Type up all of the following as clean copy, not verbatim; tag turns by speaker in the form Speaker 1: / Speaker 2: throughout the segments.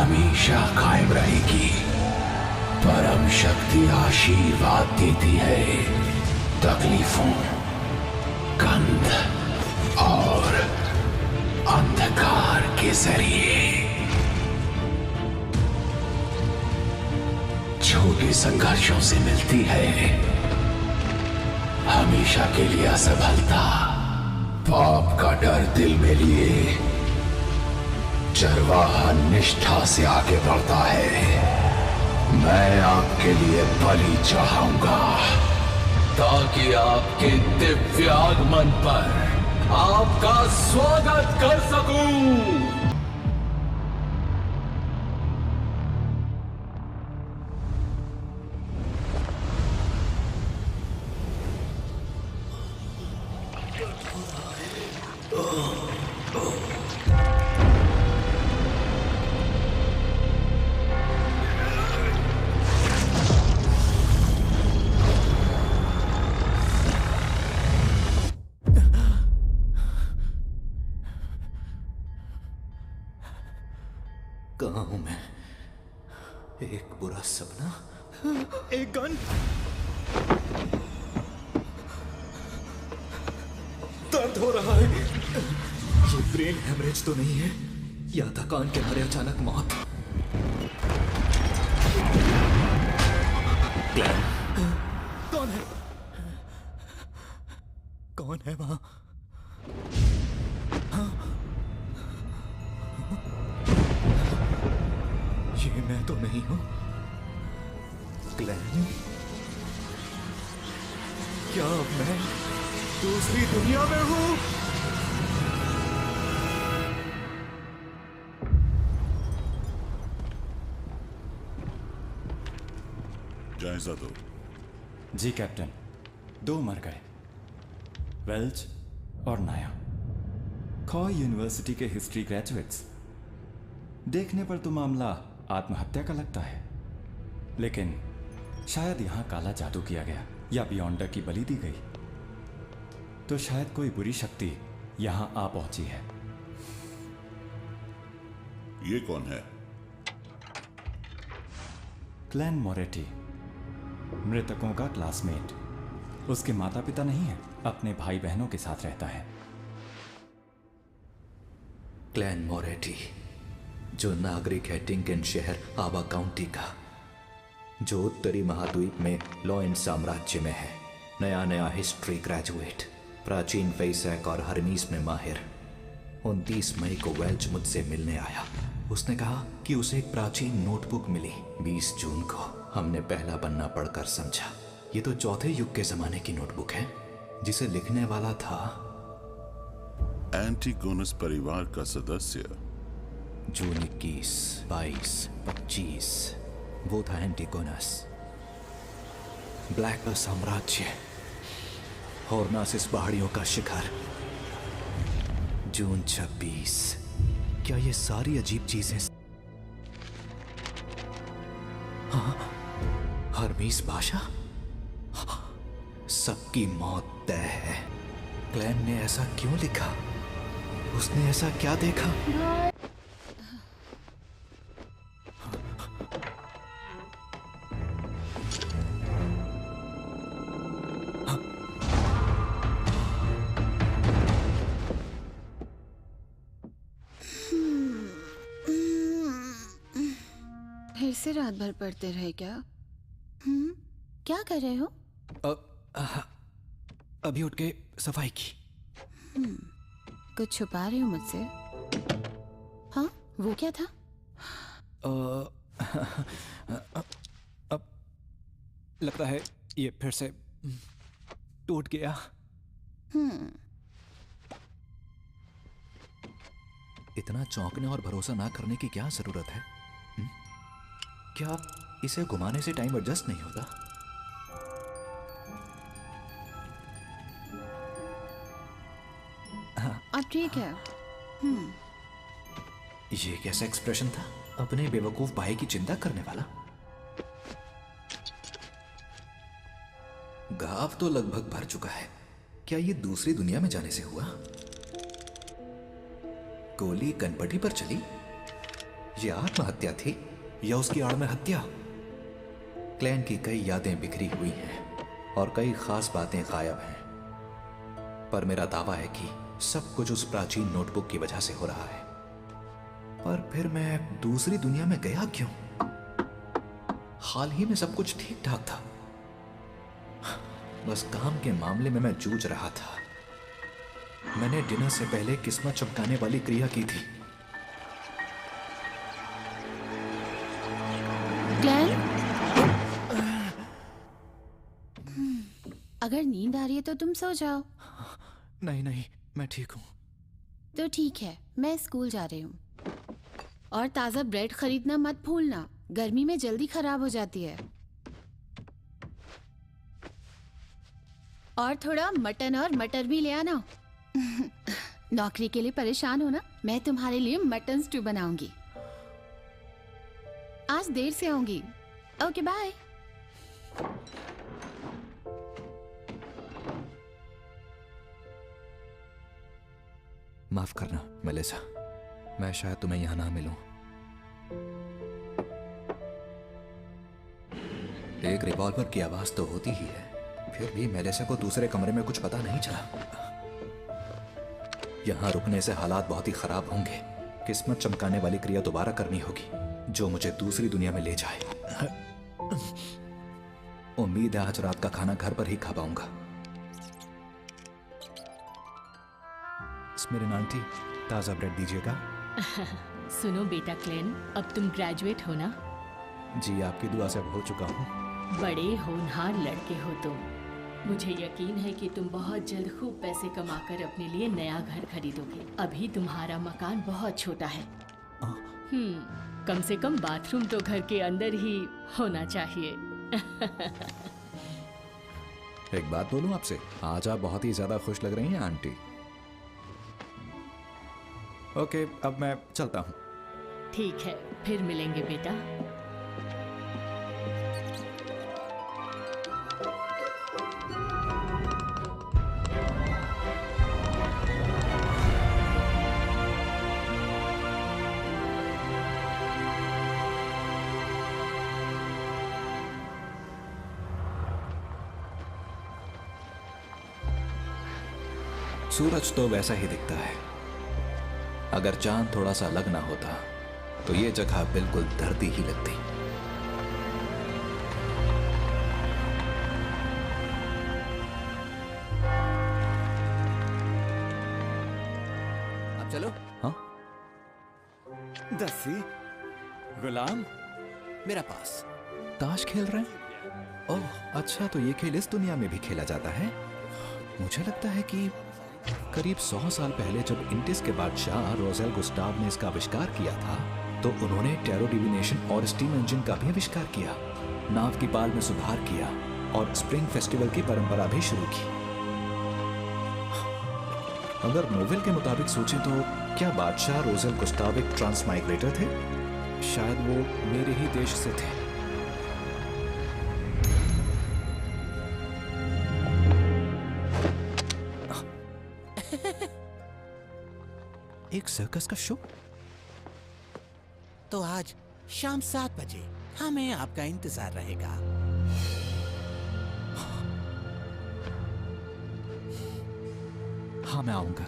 Speaker 1: हमेशा कायम रहेगी। परम शक्ति आशीर्वाद देती है तकलीफों, गंध और अंधकार के जरिए। छोटे संघर्षों से मिलती है हमेशा के लिए असफलता। पाप का डर दिल में लिए चरवाहा निष्ठा से आगे बढ़ता है। मैं आपके लिए बलि चढ़ाऊंगा ताकि आपके दिव्य आगमन पर आपका स्वागत कर सकूं।
Speaker 2: कहाँ हूं मैं? एक बुरा सपना, एक गन, दर्द हो रहा है। ये ब्रेन हेमरेज तो नहीं है या थकान के मारे अचानक मौत? क्लैन, कौन है? कौन है वहां? ये मैं तो नहीं हूं। क्लैन, क्या मैं दूसरी दुनिया में हूं?
Speaker 3: जायजा दो।
Speaker 4: जी कैप्टन, 2 मर गए, वेल्च और नाया, खॉय यूनिवर्सिटी के हिस्ट्री ग्रेजुएट्स। देखने पर तो मामला आत्महत्या का लगता है, लेकिन शायद यहां काला जादू किया गया या बियॉन्डर की बलि दी गई। तो शायद कोई बुरी शक्ति यहां आ पहुंची है।
Speaker 3: ये कौन है?
Speaker 4: क्लैन मोरेटी, मृतकों का क्लासमेट। उसके माता पिता नहीं है, अपने भाई बहनों के साथ रहता है।
Speaker 2: क्लैन मोरेटी, जो नागरिक है टिंकन शहर आबा काउंटी का, जो उत्तरी महाद्वीप में लॉयन साम्राज्य में है। नया नया हिस्ट्री ग्रेजुएट, प्राचीन फेसैक और हरमीस में माहिर। 29 मई को वेल्च मुझसे मिलने आया। उसने कहा कि उसे एक प्राचीन नोटबुक मिली 20 जून को। हमने पहला पन्ना पढ़कर समझा ये तो चौथे युग के जमाने की नोटबुक है, जिसे लिखने वाला था
Speaker 3: एंटिगोनस परिवार का सदस्य।
Speaker 2: जून 21, 22, 25 वो था एंटिगोनस। ब्लैक साम्राज्य, हॉर्नासिस पहाड़ियों का शिखर। जून 26। क्या ये सारी अजीब चीजें? हाँ, हरमीस भाषा, सबकी मौत तय है। क्लैन ने ऐसा क्यों लिखा? उसने ऐसा क्या देखा?
Speaker 5: फिर से रात भर पढ़ते रहे क्या? क्या कर रहे हो?
Speaker 2: अभी उठ के सफाई की।
Speaker 5: कुछ छुपा रहे हो मुझसे? हाँ, वो क्या था?
Speaker 2: अब लगता है ये फिर से टूट गया। इतना चौंकने और भरोसा ना करने की क्या जरूरत है? क्या इसे घुमाने से टाइम एडजस्ट नहीं होता?
Speaker 5: अब ठीक है।
Speaker 2: ये कैसा एक्सप्रेशन था? अपने बेवकूफ भाई की चिंता करने वाला। घाव तो लगभग भर चुका है। क्या ये दूसरी दुनिया में जाने से हुआ? गोली कनपटी पर चली? ये आत्महत्या थी या उसकी आड़ में हत्या? क्लैन की कई यादें बिखरी हुई हैं और कई खास बातें गायब हैं, पर मेरा दावा है कि सब कुछ उस प्राचीन नोटबुक की वजह से हो रहा है। पर फिर मैं दूसरी दुनिया में गया क्यों? हाल ही में सब कुछ ठीक ठाक था, बस काम के मामले में मैं जूझ रहा था। मैंने डिनर से पहले किस्मत चमकाने वाली क्रिया की थी।
Speaker 5: ग्लेन, अगर नींद आ रही है तो तुम सो जाओ।
Speaker 2: नहीं नहीं, मैं ठीक हूं।
Speaker 5: तो ठीक है, मैं स्कूल जा रही हूँ। और ताज़ा ब्रेड खरीदना मत भूलना, गर्मी में जल्दी खराब हो जाती है। और थोड़ा मटन और मटर भी ले आना। नौकरी के लिए परेशान हो ना? मैं तुम्हारे लिए मटन स्टू बनाऊंगी। आज देर से आऊंगी। Okay bye.
Speaker 2: माफ करना मेलिसा, मैं शायद तुम्हें यहां ना मिलूं। एक रिवॉल्वर की आवाज तो होती ही है, फिर भी मेलिसा को दूसरे कमरे में कुछ पता नहीं चला। यहां रुकने से हालात बहुत ही खराब होंगे। किस्मत चमकाने वाली क्रिया दोबारा करनी होगी, जो मुझे दूसरी दुनिया में ले जाए। उम्मीद है आज रात का खाना घर पर ही खा पाऊंगा। मेरे आंटी, ताजा ब्रेड दीजिएगा।
Speaker 6: सुनो बेटा क्लेन, अब तुम ग्रेजुएट हो ना?
Speaker 2: जी, आपकी दुआ से हो चुका हूँ।
Speaker 6: बड़े होनहार लड़के हो तुम। मुझे यकीन है कि तुम बहुत जल्द खूब पैसे कमाकर अपने लिए नया घर खरीदोगे। अभी तुम्हारा मकान बहुत छोटा है। कम से कम बाथरूम तो घर के अंदर ही होना चाहिए।
Speaker 2: एक बात बोलूं आपसे, आज आप बहुत ही ज्यादा खुश लग रही हैं आंटी। ओके, अब मैं चलता हूँ।
Speaker 6: ठीक है, फिर मिलेंगे बेटा।
Speaker 2: सूरज तो वैसा ही दिखता है। अगर चांद थोड़ा सा अलग ना होता तो ये जगह बिल्कुल धरती ही लगती। अब चलो। हाँ,
Speaker 4: दस्सी, गुलाम,
Speaker 1: मेरा पास
Speaker 2: ताश खेल रहे हैं? ओह अच्छा, तो ये खेल इस दुनिया में भी खेला जाता है। मुझे लगता है कि करीब 100 साल पहले जब इंडिस के बादशाह रोजेल गुस्टाव ने इसका आविष्कार किया था, तो उन्होंने टैरो डिविनेशन और स्टीम इंजन का भी आविष्कार किया, नाव की पाल में सुधार किया और स्प्रिंग फेस्टिवल की परंपरा भी शुरू की। अगर नोवेल के मुताबिक सोचें तो क्या बादशाह रोजेल गुस्टाव एक ट्रांस माइग्रेटर थे? शायद वो मेरे ही देश से थे। एक सर्कस का शो?
Speaker 1: तो आज शाम 7 बजे हमें आपका इंतजार रहेगा।
Speaker 2: हाँ, मैं आऊंगा।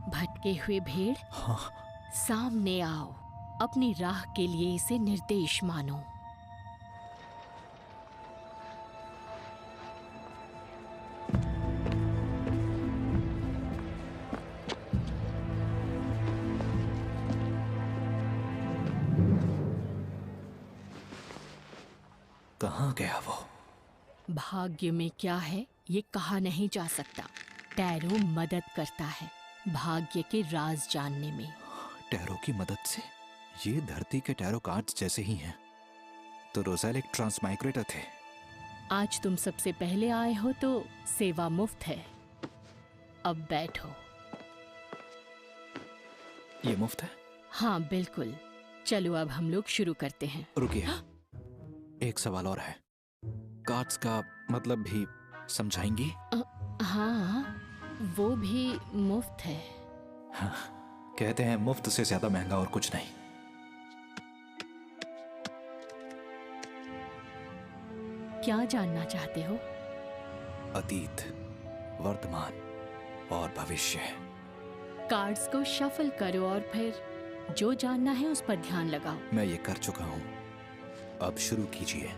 Speaker 6: भटके हुए भेड़, सामने आओ। अपनी राह के लिए इसे निर्देश मानो।
Speaker 2: कहाँ गया वो?
Speaker 6: भाग्य में क्या है ये कहा नहीं जा सकता। टैरो मदद करता है भाग्य के राज जानने में।
Speaker 2: टैरो की मदद से? ये धरती के टैरो कार्ड्स जैसे ही हैं। तो रोज़ेल एक ट्रांसमाइग्रेटर थे।
Speaker 6: आज तुम सबसे पहले आए हो तो सेवा मुफ्त है। अब बैठो।
Speaker 2: ये मुफ्त है?
Speaker 6: हाँ बिल्कुल। चलो अब हम लोग शुरू करते हैं।
Speaker 2: रुकिए, एक सवाल और है। कार्ड्स का मतलब भी समझाएंगी?
Speaker 6: हाँ, वो भी मुफ्त है।
Speaker 2: हाँ, कहते हैं मुफ्त से ज्यादा महंगा और कुछ नहीं।
Speaker 6: क्या जानना चाहते हो?
Speaker 2: अतीत, वर्तमान और भविष्य।
Speaker 6: कार्ड्स को शफल करो और फिर जो जानना है उस पर ध्यान लगाओ।
Speaker 2: मैं ये कर चुका हूं, अब शुरू कीजिए।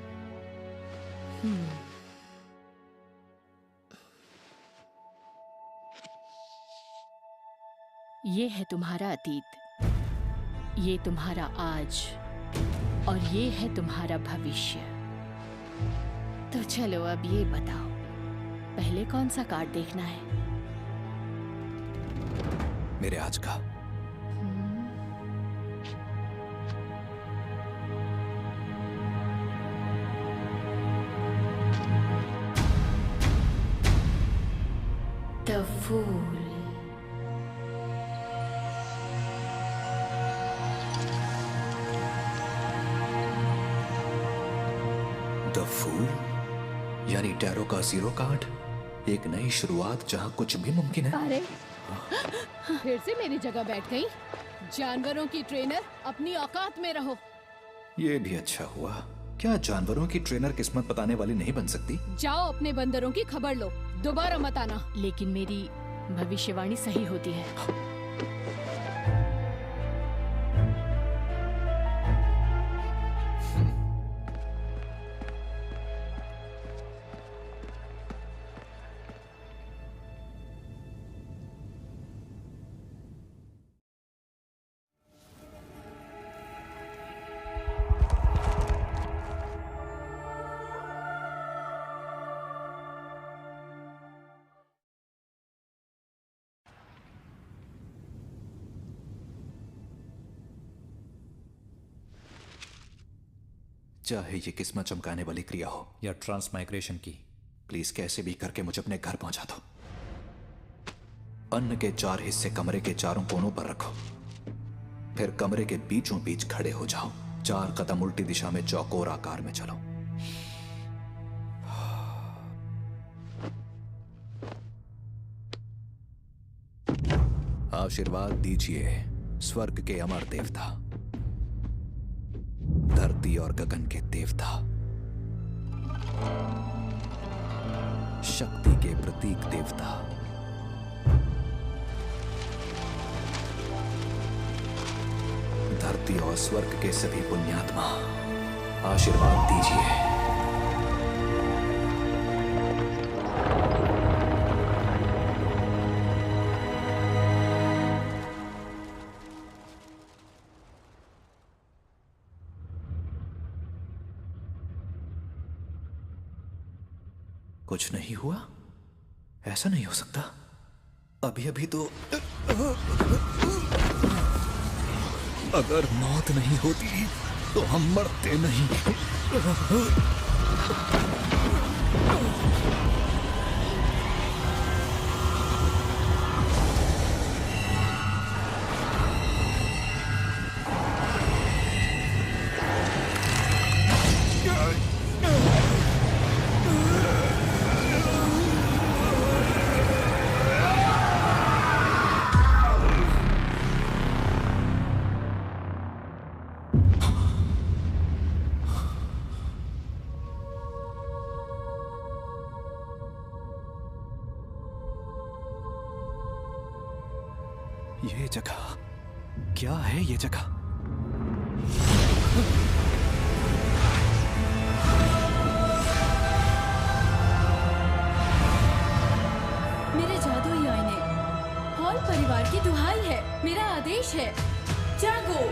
Speaker 6: ये है तुम्हारा अतीत, ये तुम्हारा आज और ये है तुम्हारा भविष्य। तो चलो अब ये बताओ, पहले कौन सा कार्ड देखना है?
Speaker 2: मेरे आज का।
Speaker 6: The fool.
Speaker 2: द फूल यानी टैरो का जीरो कार्ड। एक नई शुरुआत जहां कुछ भी मुमकिन है।
Speaker 7: अरे फिर से मेरी जगह बैठ गई। जानवरों की ट्रेनर, अपनी औकात में रहो।
Speaker 2: ये भी अच्छा हुआ। क्या जानवरों की ट्रेनर किस्मत बताने वाली नहीं बन सकती?
Speaker 7: जाओ अपने बंदरों की खबर लो, दोबारा मत आना।
Speaker 6: लेकिन मेरी भविष्यवाणी सही होती है।
Speaker 2: चाहे ये किस्मत चमकाने वाली क्रिया हो या ट्रांसमाइग्रेशन की, प्लीज कैसे भी करके मुझे अपने घर पहुंचा दो। अन्न के 4 हिस्से कमरे के चारों कोनों पर रखो, फिर कमरे के बीचों बीच खड़े हो जाओ। 4 कदम उल्टी दिशा में चौकोर आकार में चलो। आशीर्वाद दीजिए स्वर्ग के अमर देवता, धरती और गगन के देवता, शक्ति के प्रतीक देवता, धरती और स्वर्ग के सभी पुण्यात्मा, आशीर्वाद दीजिए। कुछ नहीं हुआ? ऐसा नहीं हो सकता। अभी अभी तो अगर मौत नहीं होती तो हम मरते नहीं। ये जगह क्या है? ये जगह
Speaker 7: मेरे जादुई आईने, हॉल परिवार की दुहाई है, मेरा आदेश है, जागो।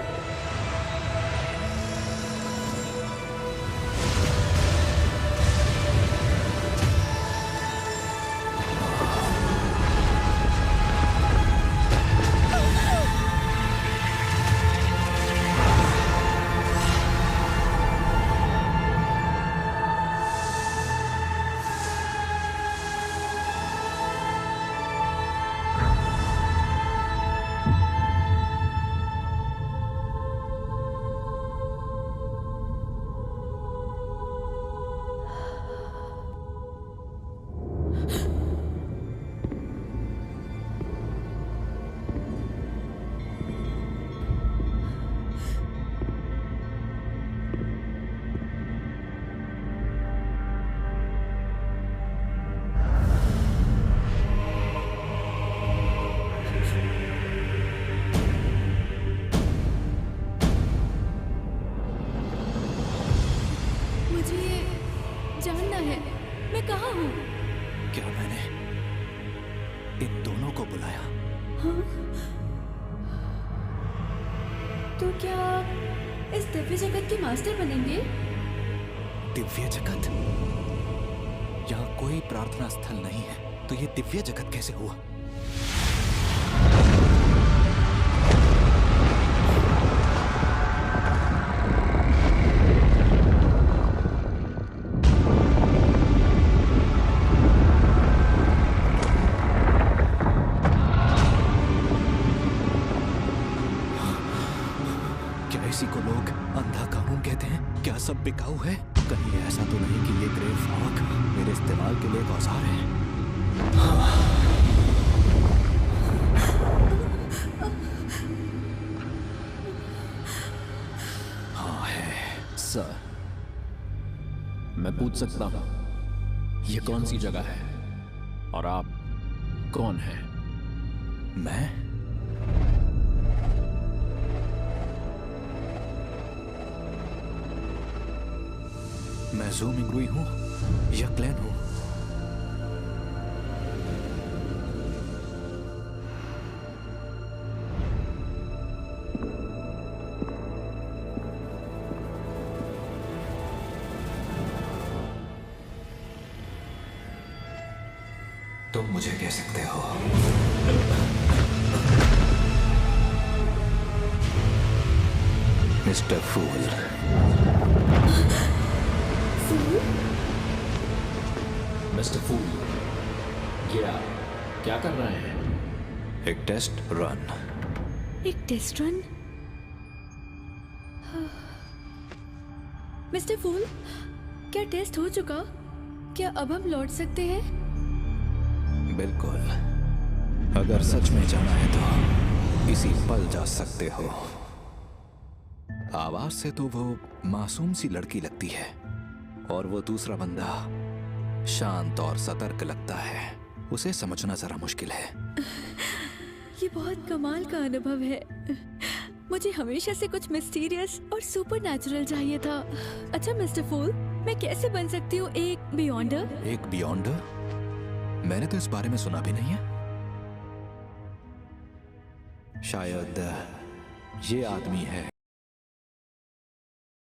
Speaker 7: तो क्या इस दिव्य जगत के मास्टर बनेंगे?
Speaker 2: दिव्य जगत? यहाँ कोई प्रार्थना स्थल नहीं है, तो ये दिव्य जगत कैसे हुआ? क्या इसी को लोग अंधा कानून कहते हैं? क्या सब बिकाऊ है? कहीं ऐसा तो नहीं कि ये ग्रेव फॉग मेरे इस्तेमाल के लिए एक औजार है? हाँ है।
Speaker 1: सर, मैं पूछ सकता हूं ये कौन सी जगह है और आप कौन हैं?
Speaker 2: मैं ज़ू मिंगरुई हूँ, या क्लैन हूँ। तुम मुझे कह सकते हो। मिस्टर फूल।
Speaker 1: मिस्टर फूल, ये आप क्या कर रहे हैं?
Speaker 2: एक टेस्ट रन।
Speaker 7: एक टेस्ट रन? मिस्टर फूल, क्या टेस्ट हो चुका? क्या अब हम लौट सकते हैं?
Speaker 2: बिल्कुल, अगर सच में जाना है तो इसी पल जा सकते हो। आवाज से तो वो मासूम सी लड़की लगती है, और वो दूसरा बंदा शांत और सतर्क लगता है। उसे समझना जरा मुश्किल है।
Speaker 7: ये बहुत कमाल का अनुभव है। मुझे हमेशा से कुछ मिस्टीरियस और सुपरनैचुरल चाहिए था। अच्छा मिस्टर फूल, मैं कैसे बन सकती हूँ एक बियॉन्डर?
Speaker 2: एक बियॉन्डर? मैंने तो इस बारे में सुना भी नहीं है। शायद ये आदमी है